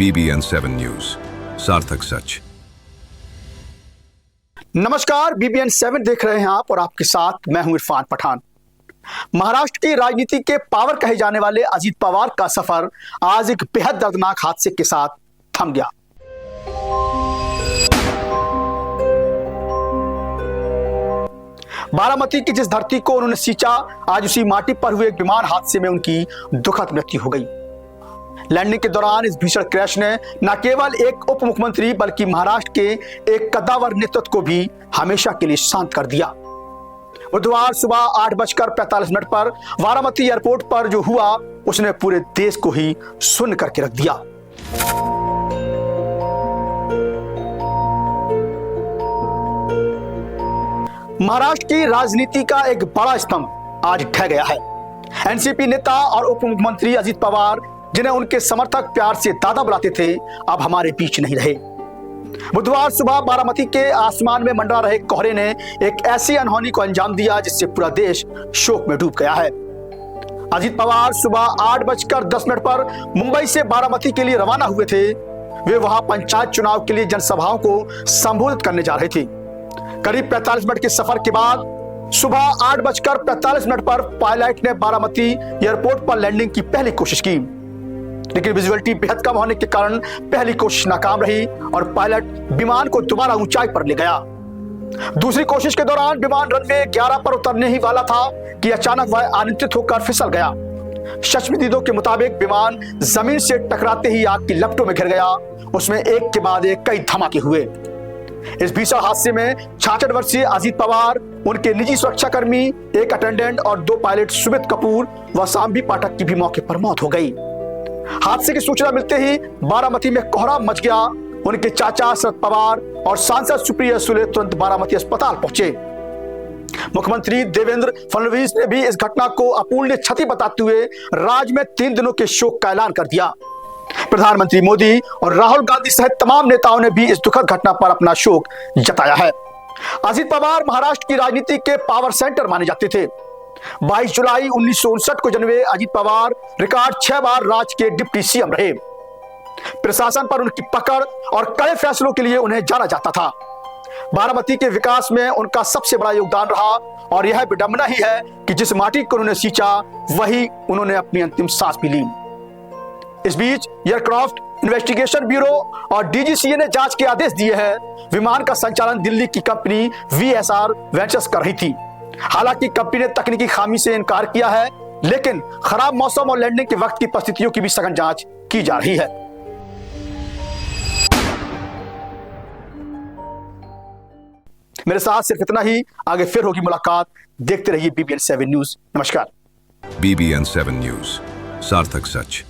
BBN7 news, सार्थक सच। नमस्कार, BBN7 देख रहे हैं आप और आपके साथ मैं हूं इरफान पठान। महाराष्ट्र की राजनीति के पावर कहे जाने वाले अजीत पवार का सफर आज एक बेहद दर्दनाक हादसे के साथ थम गया। बारामती की जिस धरती को उन्होंने सींचा, आज उसी माटी पर हुए एक विमान हादसे में उनकी दुखद मृत्यु हो गई। लैंडिंग के दौरान इस भीषण क्रैश ने न केवल एक उप मुख्यमंत्री बल्कि महाराष्ट्र के एक कद्दावर नेतृत्व को भी हमेशा के लिए शांत कर दिया। बुधवार सुबह 8:45 पर बारामती एयरपोर्ट पर जो हुआ उसने पूरे देश को ही सुन्न करके रख दिया। महाराष्ट्र की राजनीति का एक बड़ा स्तंभ आज ढह गया है। एनसीपी नेता और उप मुख्यमंत्री अजीत पवार, जिन्हें उनके समर्थक प्यार से दादा बुलाते थे, अब हमारे बीच नहीं रहे। बुधवार सुबह बारामती के आसमान में मंडरा रहे कोहरे ने एक ऐसी अनहोनी को अंजाम दिया जिससे पूरा देश शोक में डूब गया है। अजीत पवार सुबह 8:10 पर मुंबई से बारामती के लिए रवाना हुए थे। वे वहां पंचायत चुनाव के लिए जनसभाओं को संबोधित करने जा रहे थे। करीब 45 मिनट के सफर के बाद सुबह 8:45 पर पायलट ने बारामती एयरपोर्ट पर लैंडिंग की पहली कोशिश की, लेकिन विजुअलिटी बेहद कम होने के कारण पहली कोशिश नाकाम रही और पायलट विमान को दोबारा ऊंचाई पर ले गया। दूसरी कोशिश के दौरान विमान रनवे 11 पर उतरने ही वाला था कि अचानक वह अनियंत्रित होकर फिसल गया। चश्मदीदों के मुताबिक विमान जमीन से टकराते ही आग की लपटों में घिर गया। उसमें एक के बाद एक कई धमाके हुए। इस भीषण हादसे में 66 वर्षीय अजीत पवार, उनके निजी सुरक्षाकर्मी, एक अटेंडेंट और 2 पायलट सुमित कपूर व सांबी पाठक की भी मौके पर मौत हो गई। हादसे की सूचना मिलते ही बारामती में कोहरा मच गया। उनके चाचा शरद पवार और सांसद सुप्रिया सुले तुरंत बारामती अस्पताल पहुंचे। मुख्यमंत्री देवेंद्र फडणवीस ने भी इस घटना को अपूर्णीय क्षति बताते हुए राज्य में 3 दिनों के शोक का ऐलान कर दिया। प्रधानमंत्री मोदी और राहुल गांधी सहित तमाम नेताओं ने भी इस दुखद घटना पर अपना शोक जताया है। अजीत पवार महाराष्ट्र की राजनीति के पावर सेंटर माने जाते थे। 22 जुलाई 1959 को जन्मे अजीत पवार रिकॉर्ड 6 बार राज्य के डिप्टी सीएम रहे। प्रशासन पर उनकी पकड़ और कड़े फैसलों के लिए उन्हें जाना जाता था। बारामती के विकास में उनका सबसे बड़ा योगदान रहा और यह विडंबना ही है कि जिस माटी को उन्होंने सींचा वही उन्होंने अपनी अंतिम सांस भी ली। इस बीच एयरक्राफ्ट इन्वेस्टिगेशन ब्यूरो और डीजीसीए ने जांच के आदेश दिए हैं। विमान का संचालन दिल्ली की कंपनी VSR वेंचर्स कर रही थी। हालांकि कंपनी ने तकनीकी खामी से इनकार किया है, लेकिन खराब मौसम और लैंडिंग के वक्त की परिस्थितियों की भी सघन जांच की जा रही है। मेरे साथ सिर्फ इतना ही, आगे फिर होगी मुलाकात। देखते रहिए BBN7 न्यूज। नमस्कार। BBN7 न्यूज, सार्थक सच।